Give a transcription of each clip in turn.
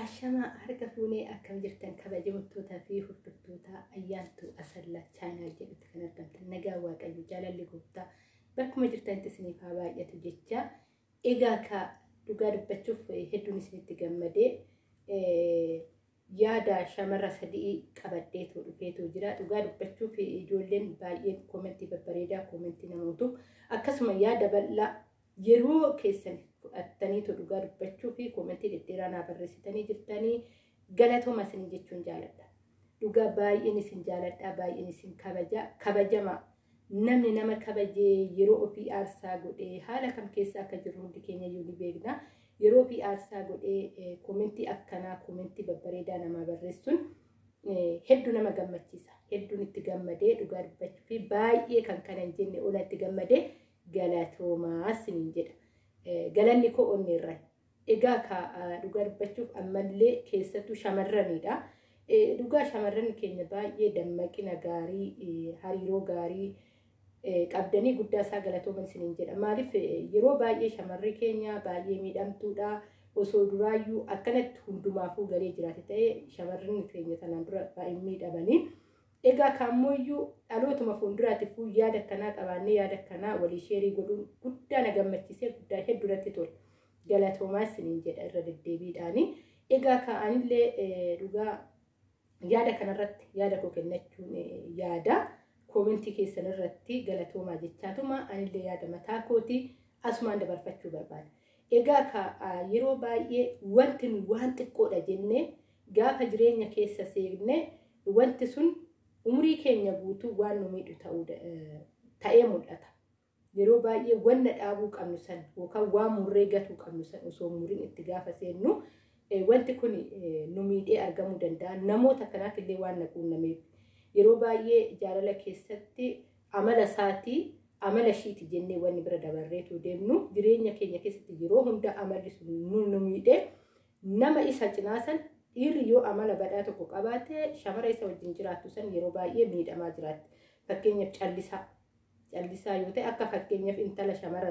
Ashama harka fuunee akkam jirtan kabajamtootaa fi hordoftoota ayyaantu asalla chaanal jedhutti kan argamtan nagaa waaqayyo jaalalli gooftaa bakkuma jirtanitti isiniif haa baay'atu jecha egaa ka dhugaa dubbachuuf hedduun isinitti gammadee yaada shamarra sadii qabadhee dhufeetu jira dhugaa dubbachuuf ijoolleen baay'een koomentii babbareedaa koomentii namootu akkasuma yaada bal'aa yeroo keessan attanii dhugaa dubbachuu fi koomentii dhedheeraa naa barreessitanii jirtanii galatooma isin jechuun jaaladha. Dhugaa baay'een isin jaaladha baay'een isin kabajama namni nama kabajee yeroo ofii aarsaa godhee haala kam keessa akka jirru hundi keenya iyyuu ni beekna. Yeroo ofii aarsaa godhee koomentii akkanaa koomentii babbareedaa namaa barreessuun hedduu nama gammachiisa. Hedduun itti gammadee dhugaa dubbachuu fi baay'ee kan kana hin jenne ola itti gammadee galatoomaa isin jedha. Galanni koo onneerra egaa ka dhugaa dubbachuuf ammallee keessattuu shamarranidha. Dhugaa shamarran keenya baay'ee dammaqina gaarii hariiroo gaarii qabdanii guddaa isaa galatooman isiniin jedha. Maaliif yeroo baay'ee shamarri keenya baay'ee miidhamtuudha osoo duraayyuu akkanatti hundumaafuu galee jiraate ta'ee shamarran keenya tanaan dura baay'ee miidhamanii. Egaa kaammoyyuu dhalootuma fuulduraatiif yaada akkanaa qabaannee yaada akkanaa walii sheerii godhuun guddaa na gammachiisee guddaa hedduu irratti tola. Galatoomaa isiniin jedha irra deddeebiidhaani. Egaa ka'anillee dhugaa yaada kanarratti yaada koo kennachuun yaada koomentii keessan irratti galatoomaa jechaatuma anillee yaada mataa kooti asumaan dabarfachuu barbaada. Egaa yeroo baay'ee wanti waan xiqqoodha jennee gaafa jireenya keessa seenne wanti sun umrii keenya guutuu waan nu miidhu ta'ee mul'ata. Yeroo baay'ee wanna dhaabuu qabnu san yookaan waan murree gatuu qabnu san osoo umuriin itti gaafa seennu wanti kun nu miidhee argamuu danda'a. Namoota kanaaf illee waan naquunnameef yeroo baay'ee jaalala keessatti amala isaatii amala ishiiti jennee wanni bira dabarreetu deemnu jireenya keenya keessatti yeroo hunda amalli sun nu miidhee nama isa cinaasan dhiirri yoo amala badhaa tokko qabaate shamara isa wajjin jiraattu san yeroo baay'ee miidhamaa jiraatti. Fakkeenyaaf callisaa yoo ta'e akka fakkeenyaaf intala shamara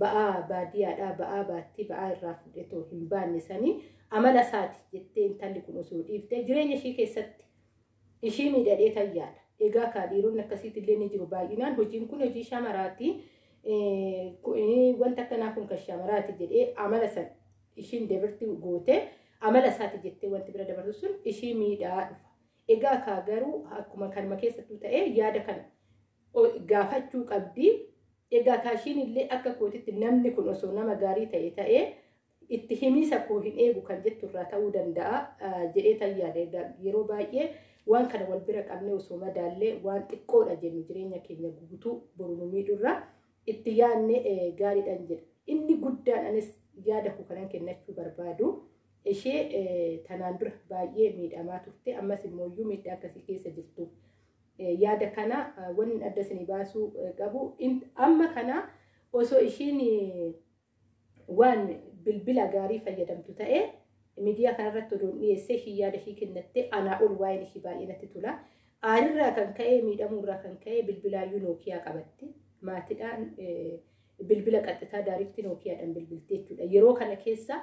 ba'aa baadiyyaadhaa ba'aa baattii ba'aa irraa fudhatoo hin baanne sanii amala isaati jettee intalli kun osoo dhiiftee jireenya ishii keessatti ishii miidhadhee tayyaadha. Egaa ka dhiironni akkasitti illee ni jiru baay'inaan hojiin kun hojii shamaraati. Wanta akkanaa kun kan shamaraati jedhee amala san ishiin dabartii gootee amala isaati jettee wanti bira dabarsu sun ishii miidhaa dhufa. Egaa ka garuu akkuma kanuma keessattuu ta'ee yaada kana gaafachuu qabdi. Egaa ka ishiin illee akka kootitti namni kun osoo nama gaarii ta'ee itti himiisa koo hin eegu kan jettu irraa ta'uu danda'a jedhee tayyaadha. Yeroo baay'ee waan kana wal bira qabnee osoo madaallee waan xiqqoodha jennu jireenya keenya guutuu boru nu miidhurraa itti yaadne gaariidhaan jedha. Inni guddaan anis yaada koo kanan kennachuu barbaadu. Ishee tanaan dura baay'ee miidhamaa turte ammas immoo iyyuu miidhaa akkasii keessa jirtu. Yaada kana wanni adda isinii baasuu qabu amma kana osoo ishiin waan bilbila gaarii fayyadamtu ta'ee miidiyaa kanarratti oduun dhiyeessee ishii yaada ishii kennattee anaa ol waa'een ishii baay'ee natti tola. Aarirraa kan ka'ee miidhamuurraa kan ka'ee bilbilaayyuu Nookiyaa qabatte maatiidhaan bilbila qaxxitaa daariitti Nookiyaadhaan bilbiltee jechuudha. Yeroo kana keessa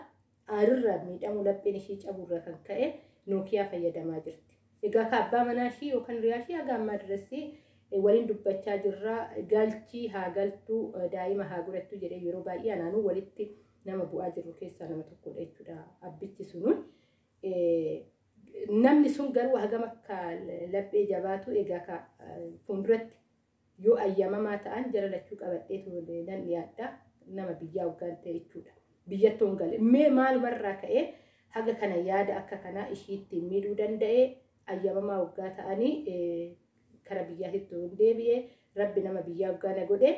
aarirraa miidhamuu lapheen ishii caburraa kan ka'e Nookiyaa fayyadamaa jirti. Egaa ka abbaa manaa ishii yookaan riyaa ishii haga ammaa dirasii waliin dubbachaa jirra galchii haa galtuu daa'ima haa godhattu jedhee yeroo baay'ee anaanuu walitti nama bu'aa jirru keessaa nama tokkodha jechuudha abbichi sunuun. Namni sun garuu hagam akka laphee jabaatu egaa ka fuulduratti yoo ayyamamaa ta'an jara lachuu qabadhee nan dhiyaadha nama biyyaa waggaan ta'e jechuudha. Biyyattoon gale mee maalumarraa ka'ee haga kana yaada akka kanaa ishiitti miidhuu danda'ee ayyamamaa waggaa ta'anii kara biyyaatitti deebi'ee rabbi nama biyyaa waggaa na godhee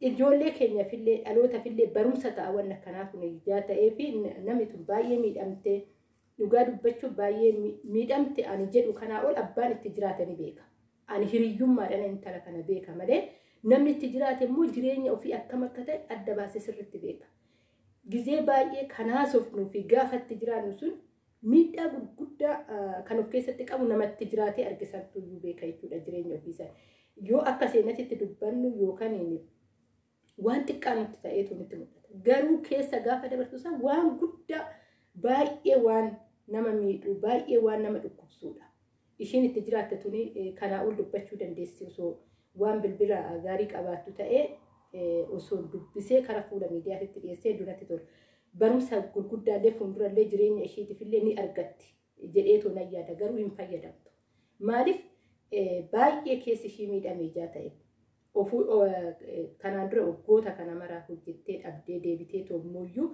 ijoollee keenyaafillee dhalootaafillee barumsa ta'a waan akkanaa kun ijaa ta'ee fi namni tun baay'ee miidhamte dhugaa dubbachuuf baay'ee miidhamte ani jedhu kanaa ol abbaan itti jiraatanii beeka. Ani hiriyyummaadhaan intala kana beeka malee namni itti jiraate immoo jireenya ofii akkam akka ta'e adda baasee sirriitti beeka. Gizee baay'ee kanaas ofnuu fi gaafatti jiraannu sun miidhaa gurguddaa kan of keessatti qabu namatti jiraatee argisantu iyyuu beeka jechuudha jireenya ofiisaa. Yoo akka seenatitti dubbannu yookaan waan xiqqaa nutti ta'eetu nutti mul'ata. Garuu keessa gaafa dabarsu isaa waan guddaa baay'ee waan nama miidhuu baay'ee waan nama dhukkubsuudha. Ishiin itti jiraatte tuni kanaa ol dubbachuu dandeessi osoo waan bilbila gaarii qabaattu ta'ee osoo dubbisee karaa fuula miidiyaatti dhiyeessee dunatti tola. Barumsa gurguddaallee fuuldurallee jireenya isheetiifillee ni argatti jedheetoo nan yaada garuu hin fayyadamtu. Maaliif baay'ee keessi ishii miidhamee jaa ta'e kanaan dura waggoota kana maraa hojjettee dhabdee deebitee toommoyyuu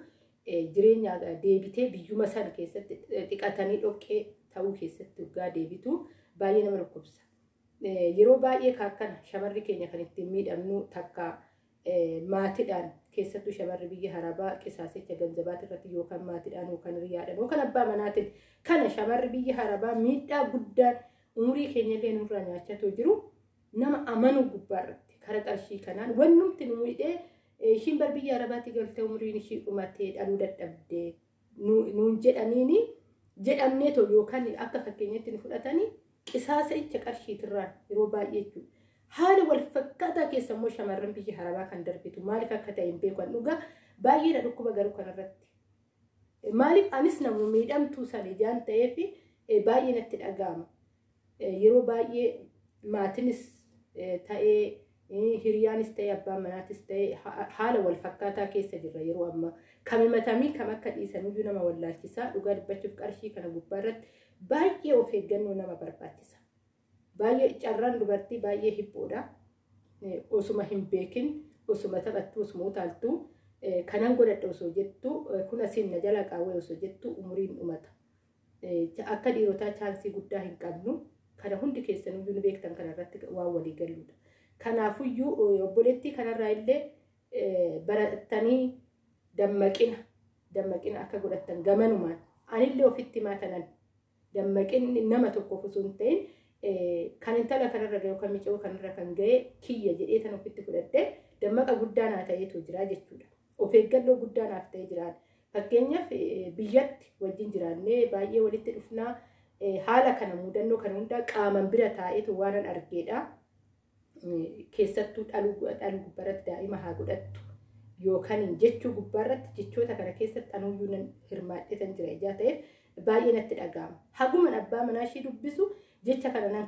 jireenya deebitee biyyuma sana keessatti xiqqatanii dhoqqee ta'uu keessatti waggaa deebitu baay'ee nama dhukkubsa. Yeroo baay'ee kana shamarri keenya kan ittiin miidhamnu takka maatiidhaan keessattuu shamarri biyya harabaa qisaasicha ganzabaat irratti yookaan maatiidhaan yookaan hiriyaadhaan yookaan abbaa manaatiin kana shamarri biyya harabaa miidhaa guddaan umurii keenya illee nurraa nyaachaa jiru nama amanuu gubbaarratti kara qarshii kanaan wannumti nu miidhee ishiin bar biyya harabaatti galtee umuriin ishii dhumatee dhaluu dadhabdee nuun jedhamnee too yookaan akka fakkeenyatti nu fudhatanii qisaasa icha qarshiitirraan yeroo baay'ee jechuudha. Haala wal fakkaataa keessa immoo shamarran biyya harabaa kan darbitu maaliif akka ta'e hin beeku dhugaa baay'eedha dhukkuba garuu kanarratti. Maaliif anis namu miidhamtuu sana ijaan ta'eef baay'ee natti dhaga'ama. Yeroo baay'ee maatiinis ta'ee hiriyaanis ta'ee abbaan manaatis ta'ee haala wal fakkaataa keessa jirra yeroo ammaa. Kamimatamii kam akka dhiisanuyyuu nama wallaalchisaa dhugaa dubbachuuf qarshii kana gubbaarratti baay'ee of eeggannoo nama barbaachisa. Baay'ee carraan dubartii baay'ee hiphoodha. Osuma hin beekin, osuma taphattuu, osuma utaaltuu kanan godhadha osoo jettu kun asiin na jala qaawwee osoo jettu umuriin dhumata. Akka dhiirotaa chaansii guddaa hin qabnu kana hundi keessanuyyuu ni beektan kanarratti waan walii galuudha. Kanaafuyyuu obboleettii kanarraa illee baratanii dammaqina akka godhatan gamanumaan anillee ofitti maatanan dammaqinni nama tokkoof osoo hin ta'in kan intala kanarra ga'e yookaan miicoo kanarra kan ga'e kiyya jedhee tan ofitti fudhadhee dammaqa guddaa naa ta'eetu jira jechuudha. Of eeggannoo guddaa naaf ta'ee jiraan. Fakkeenyaaf biyyatti wajjin jiraannee baay'ee walitti dhufnaa haala kana mudannoo kana hundaa qaaman bira taa'eetu waan argeedha. Keessattuu dhaluu gubbaarratti daa'ima haa godhattu yookaan jechuu gubbaarratti jechoota kana keessatti anuyyuu nan hirmaadheetan jira ijaa ta'eef baay'ee natti dhaga'ama. Haguman abbaa manaa ishii dubbisu jecha kana nan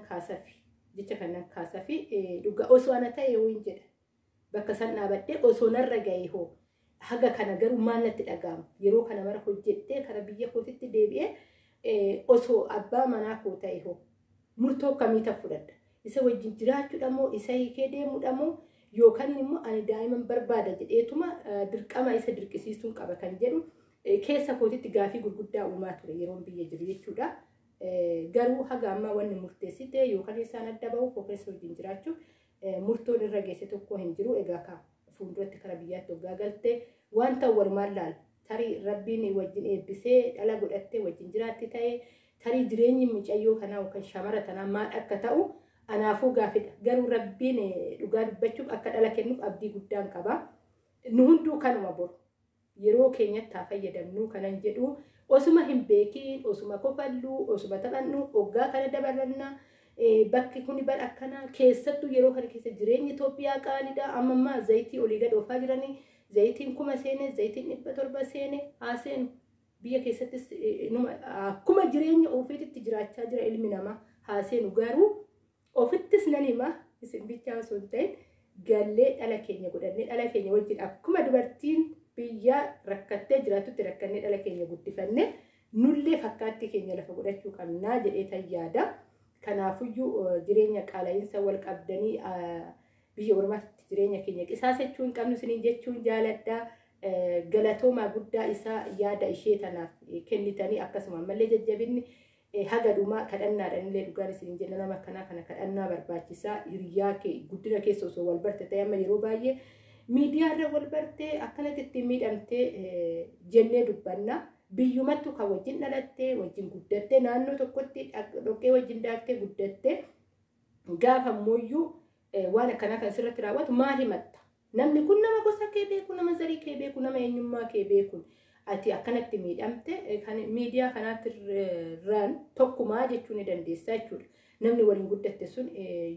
kaasafi dhugaa osoo ana ta'e yoo hin jedha bakka san dhaabadhee osoo narra ga'e hoo haga kana garuu maal natti dhaga'ama yeroo kana mara hojjettee kara biyya kootitti deebi'ee osoo abbaa manaa koo ta'e hoo murtoo kamiita fudhadha isa wajjin jiraachuudha moo isa hiikee deemuudha moo yookaan immoo ani daa'iman barbaada jedheetuma dirqama isa dirqisiisuun qaba kan jedhu keessa kootitti gaafii gurguddaa uumaa ture yeroon biyya jiru jechuudha. Garuu haga ammaa wanni murteessite yookaan isaan adda bahu foofessa wajjin jiraachuuf murtoon irra geesse tokko hin jiru. Egaa fuulduratti kara biyyaatti waggaa galtee waan ta'u walumaan laala. Tarii rabbiin wajjin eebbisee dhala godhattee wajjin jiraatti ta'ee tarii jireenyi mucayyoo kanaa yookaan shamara tanaa maal akka ta'u anaafuu gaafidha. Garuu rabbiin dhugaa dubbachuuf akka dhala kennuuf abdii guddaan qaba. Nu hunduu kanuma boru. Yeroo keenyatti haa fayyadamnu kanan jedhu osuma hin beekin osuma kofallu osuma taphannu waggaa kana dabalanna bakki kuni bar akkana keessattuu yeroo kana keessa jireenyi Itoophiyaa qaaliidha amma zayitii olii gad oofaa jiranii zayitiin 1000 seene zayitiin 700 seene haa seenu biyya keessattis akkuma jireenya ofiitti jiraachaa jira ilmi namaa haa seenu garuu ofittis nan hima isin bichaa osoo hin ta'in gallee dhala keenya godhannee dhala keenya wajjin akkuma dubartiin biyya rakkattee jiraatutti rakkannee dhala keenya guddifanne nullee fakkaatti keenya lafa godhachuu qabnaa jedhee tan yaada. Kanaafuyyuu jireenya qaala'insa wal qabdanii biyya ormaatti jireenya keenya qisaasachuu hin qabnu isiniin jechuun jaaladha. Galatoomaa guddaa isaa yaada ishee tanaaf kennitanii akkasuma ammallee jajjabinni haga dhumaa kadhannaadhaan illee dhugaan isiniin jenna nama akkanaa kana kadhannaa barbaachisaa hiriyaa guddina keessa osoo wal barte ta'e amma yeroo baay'ee miidiyaarra wal bartee akkanatti ittiin miidhamtee jennee dubbanna biyyumattu kan wajjin dhalattee wajjin guddattee naannoo tokkotti dhoqqee wajjin daaktee guddattee gaafa mooyyuu waan akkanaa kan sirratti raawwatu maal himatta namni kun nama gosa kee beeku nama zarii kee beeku nama eenyummaa kee beeku ati akkanatti miidhamte kan miidiyaa kanaatti raan tokkumaa jechuu ni dandeessa jechuudha. Namni waliin guddatte sun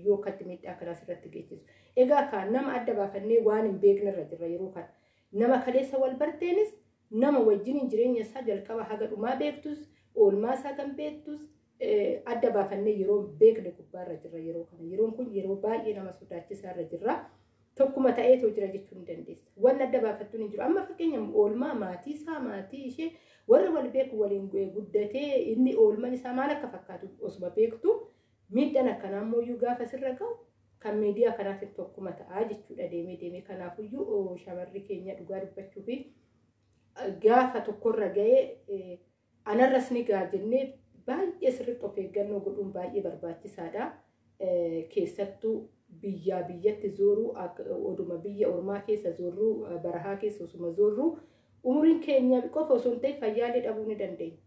yoo katti miidhaa karaa sirratti geessisu. Egaa kan nama adda baafannee waan hin beekne irra jirra yeroo kana nama kaleessa wal barteenis nama wajjin jireenya isaa jalqaba haga dhumaa beektus oolmaa isaa kan beektus adda baafannee yeroo beekne gubbaarra jirra yeroo kana. Yeroon kun yeroo baay'ee nama sodaachisaarra jirra. Tokkuma ta'eetoo jira jechuu ni dandeessa. Waan adda baafattuun hin jiru. Amma fakkeenya oolmaa maatii isaa maatii ishee warra wal beeku waliin guddatee inni oolman isaa maal akka fakkaatu osuma beektu miidhaan akkanaa ammoo gaafa sirra ga'u kan miidiyaa kanaatiin tokkuma ta'a jechuudha deemee kanaafuyyuu shamarri keenya dhugaa dubbachuu fi gaafa tokkorra ga'ee anarras ni ga'a jennee baay'ee sirriitti of eeggannoo godhuun baay'ee barbaachisaadha. Keessattuu biyyaa biyyatti zooruu oduma biyya ormaa keessa zooruu barahaa keessa osuma zooruu umuriin keenya qofa osoo hin ta'in fayyaalee dhabuu ni dandeenya.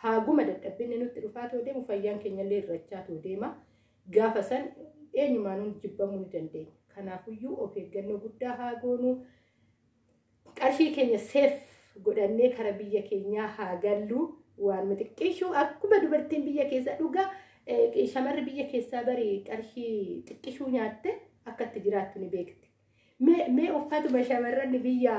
Haaguma dadhabbinni nutti dhufaa ta'uu deemu fayyaan keenyallee irrachaa ta'uu deema. Gaafa san eenyumaanuun jibbamuu ni dandeenya. Kanaafuyyuu of eeggannoo guddaa haa goonu. Qarshii keenya seef godhannee kara biyya keenyaa haa gallu. Waan xiqqeeshuu akkuma dubartiin biyya keessaa dhugaa shamarri biyya keessaa barii qarshii xiqqishuu nyaatte akkatti jiraattu ni beekti. Mee uffatuma shamarran biyya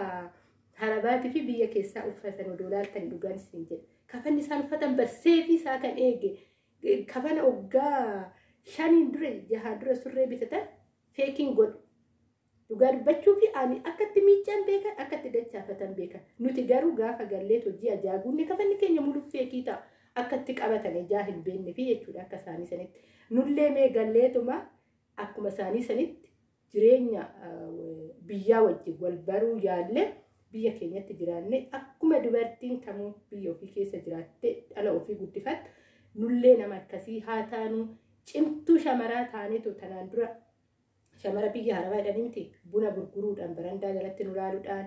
harabaatii fi biyya keessaa uffatan odoo laaltan dhugaan isin jedha. Kafanni isaan uffatan barseefi isaa kan eege kafana oggaa 5 dura 6 dura surree bitatan feekiin godhu. Dhugaa dubbachuu fi ani akkatti miicaan beekan akkatti dachaafatan beekan. Nuti garuu gaafa gallee hojii ajaaguunni kafanni keenya muluu feekii ta'a. Akkatti qabatan ijaa hin beekne fi jechuudha akka isaanii sanitti. Nullee mee galleetuma akkuma isaanii sanitti jireenya biyyaa wajjin wal baruu yaallee biyya keenyatti jiraanne akkuma dubartiin kamuu biyya ofii keessa jiraatte dhala ofii guddifatte nullee nama akkasii haa taanu cimtuu shamaraa taaneetu tanaan dura shamara biyya harabaa jedhanii miti buna gurguruudhaan barandaa jalatti nu laaluudhaan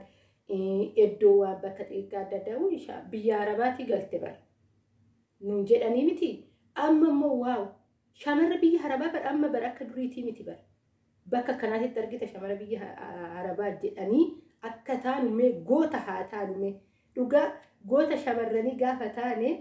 iddoo waan bakka xiqqaa adda addaa biyya harabaatii galte bara. Nun jedhanii miti amma immoo waaw shamarra biyya harabaa bara amma bara akka duriitii miti bara. Bakka kanaatti argita shamara biyya harabaa jedhanii akka taanu mee goota haa taanu mee dhugaa goota shamarranii gaafa taane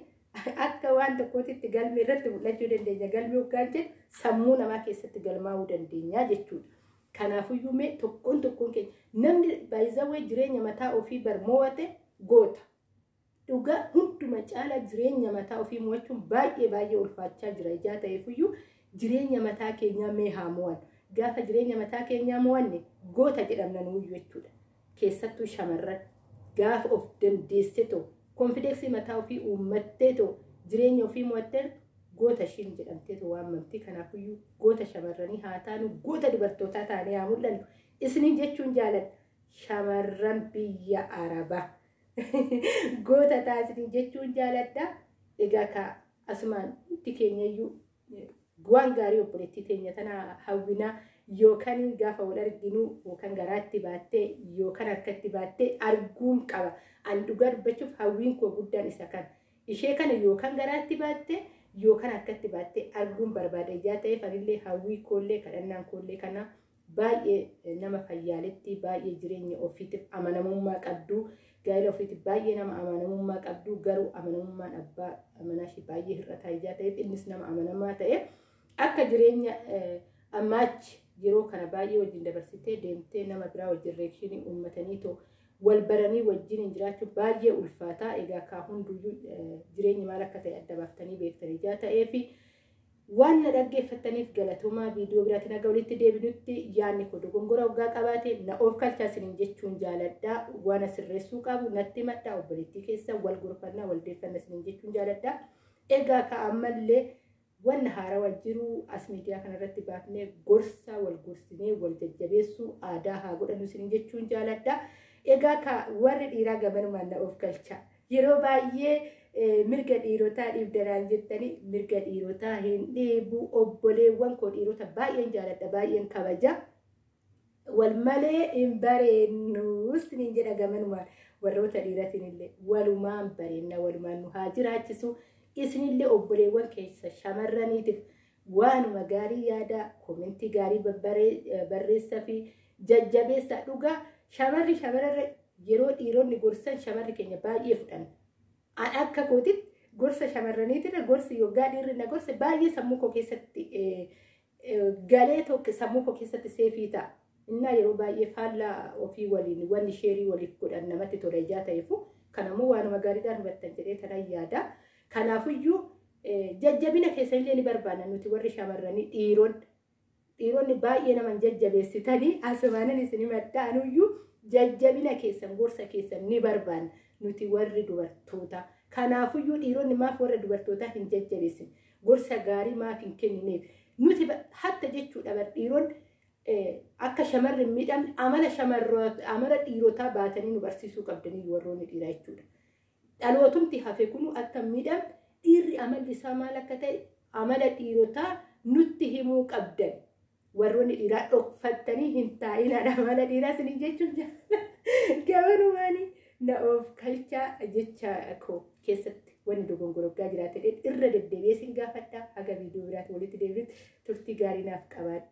akka waan tokkootitti galmee irratti mul'achuu dandeenya. Galmee hoggaan jedhu sammuu namaa keessatti galmaa'uu dandeenya jechuudha. Kanaafuyyuu mee tokkoon keenya namni baay'izawee jireenya mataa ofii barmoowate goota. Dhugaa hunduma caalaa jireenya mataa ofii mo'achuun baay'ee ulfaachaa jira. Ijaa ta'eefuyyuu jireenya mataa keenyaa mee haa mo'annu. Gaafa jireenya mataa keenyaa mo'anne goota jedhamna nuyyuu jechuudha. Keessattuu shamarran gaafa of dandeessitoo konfideensii mataa ofii uummatteetoo jireenya ofii mo'attee goota ishiin jedhamteetoo waamamti. Kanaafuyyuu goota shamarranii haa taanu goota dubartootaa taanee haa mul'annu. Isiniin jechuun jaaladha shamarran biyya arabaa. Goota taasisanii jechuun jaaladha. Egaa ka asumaan hundi keenyayyuu waan gaarii obboleettii teenya tana hawwinaa yookaan gaafa wal arginu yookaan garaatti baattee yookaan harkatti baattee arguun qaba. Ani dhugaa dubbachuuf hawwiin koo guddaan isa kan ishee kana yookaan garaatti baattee yookaan harkatti baattee arguun barbaada. Ijaa ta'eef anillee hawwii koollee kadhannaan koollee kana baay'ee nama fayyaaletti baay'ee jireenya ofiitiif amanamummaa qabdu. Gaa'ela ofiitiif baay'ee nama amanamummaa qabdu garuu amanamummaan abbaa amanashii baay'ee hir'ataa. Ijaa ta'eef innis nama amanamaa ta'e akka jireenya ammaachi yeroo kana baay'ee wajjin dabarsitee deemtee nama biraa wajjin reekshinii uummatanii too wal baranii wajjin jiraachuuf baay'ee ulfaataa. Egaa kaa hunduyyuu jireenyi maal akka ta'e adda baaftanii beektanii. Ijaa ta'eef waan na dhaggeeffattaniif galatooma. Viidiyoo biraatiin akka walitti deebinutti yaadni koo dogongora waggaa qabaate na of kalchaa isiniin jechuun jaaladha. Waan asirreessuu qabu natti madda obboleettii keessa wal gorfannaa wal deeffannaa isiniin jechuun jaaladha. Egaa ka ammallee wanna haarawaa jiru as miidiyaa kanarratti baafnee gorsa wal gorsinee wal jajjabeessuu aadaa haa godhannu isiniin jechuun jaaladha. Egaa ka warri dhiiraa gamanumaan na of kalchaa yeroo baay'ee mirga dhiirotaa dhiibdanaan jettanii mirga dhiirotaa hin dhiibu. Obboleewwan koo dhiirota baay'een jaaladha baay'een kabaja wal malee hin bareennu isiniin jedha gamanumaan. Warroota dhiiratiin illee walumaan bareenna walumaan nu haa jiraachisu. Isinillee obboleewwan keessa shamarraniitiif waanuma gaarii yaada komentii gaarii barreessaa fi jajjabeessaa. Dhugaa shamarra yeroo dhiironni gorsan shamarri keenya baay'ee fudhanna. An akka kootitti gorsa shamarraniitirra gorsi yoggaa dhiirri na gorsa baay'ee sammuu koo keessatti galee tokko sammuu koo keessatti seefii ta'a. Innaa yeroo baay'ee faallaa ofii waliin wanni sheerii waliif godhan namatti tola. Ijaa ta'eefu kanammoo waanuma gaariidhaan hubattan jedhee tanan yaada. Kanaafiyyuu jajjabina keessanillee ni barbaanna nuti warri shamarranii dhiironni baay'ee naman jajjabeessitanii asumaanan isin madda'anuyyuu jajjabina keessan gorsa keessan ni barbaanna nuti warri dubartoota. Kanaafiyyuu dhiironni maaf warra dubartootaa hin jajjabeessin gorsa gaarii maaf hin kennineef nuti hatta jechuudha dhiironni akka shamarri miidhamne amala dhiirotaa baatanii nu barsiisuu qabdanii warroonni dhiiraa jechuudha. Dhalootumti hafe kunu akka miidhamne dhiirri amalli isaa maal akka ta'e amala dhiirotaa nutti himuu qabdan. Warroonni dhiiraa dhokfattanii hin taa'inadha amala dhiiraa isin jechuun gabanumaanii na of kalchaa jecha koo keessatti wanni dogongoroggaa jiraate irra deddeebi'ee sin gaafadha haga viidiyoo biraatti walitti deebi'utti turtii gaarii naaf qabaadha.